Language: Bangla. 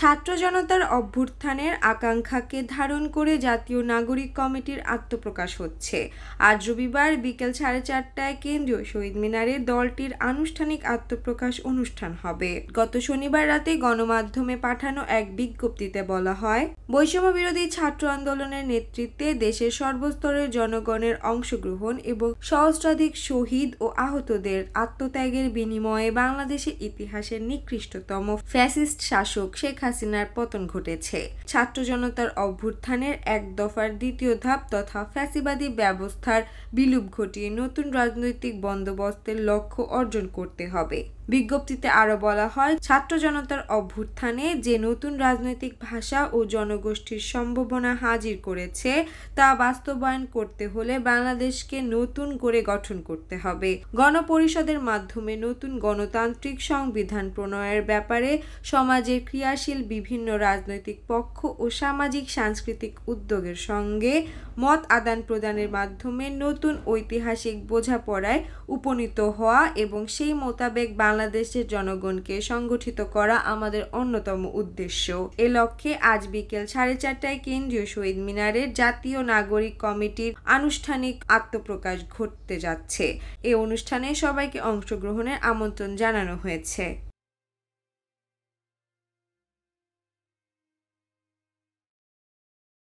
ছাত্র জনতার অভ্যুত্থানের আকাঙ্ক্ষাকে ধারণ করে জাতীয় নাগরিক কমিটির আত্মপ্রকাশ হচ্ছে। আজ রবিবার বিকেল 4:30টায় কেন্দ্রীয় শহীদ মিনারে দলটির আনুষ্ঠানিক আত্মপ্রকাশ অনুষ্ঠান হবে। গত শনিবার রাতে গণমাধ্যমে পাঠানো এক বিজ্ঞপ্তিতে বলা হয়, বৈষম্য বিরোধী ছাত্র আন্দোলনের নেতৃত্বে দেশের সর্বস্তরের জনগণের অংশগ্রহণ এবং সহস্রাধিক শহীদ ও আহতদের আত্মত্যাগের বিনিময়ে বাংলাদেশের ইতিহাসের নিকৃষ্টতম ফ্যাসিস্ট শাসক শেখ হাসিনার পতন ঘটেছে। ছাত্র জনতার অভ্যুত্থানের এক দফার দ্বিতীয় ধাপ তথা ফ্যাসিবাদী ব্যবস্থার বিলুপ ঘটিয়ে নতুন রাজনৈতিক বন্দোবস্তের লক্ষ্য অর্জন করতে হবে। বিজ্ঞপ্তিতে আরও বলা হয়, ছাত্র জনতার অভ্যুত্থানে যে নতুন রাজনৈতিক ভাষা ও জনগোষ্ঠীর সম্ভাবনা হাজির করেছে তা বাস্তবায়ন করতে হলে বাংলাদেশকে নতুন করে গঠন করতে হবে। গণপরিষদের মাধ্যমে নতুন গণতান্ত্রিক সংবিধান প্রণয়নের ব্যাপারে সমাজের ক্রিয়াশীল বিভিন্ন রাজনৈতিক পক্ষ ও সামাজিক সাংস্কৃতিক উদ্যোগের সঙ্গে মত আদান প্রদানের মাধ্যমে নতুন ঐতিহাসিক বোঝাপড়ায় উপনীত হওয়া এবং সেই মোতাবেক বাংলাদেশের জনগণকে সংগঠিত করা আমাদের অন্যতম উদ্দেশ্য। এ লক্ষ্যে আজ বিকেল 4:30টায় কেন্দ্রীয় শহীদ মিনারে জাতীয় নাগরিক কমিটির আনুষ্ঠানিক আত্মপ্রকাশ ঘটতে যাচ্ছে। এ অনুষ্ঠানে সবাইকে অংশগ্রহণের আমন্ত্রণ জানানো হয়েছে।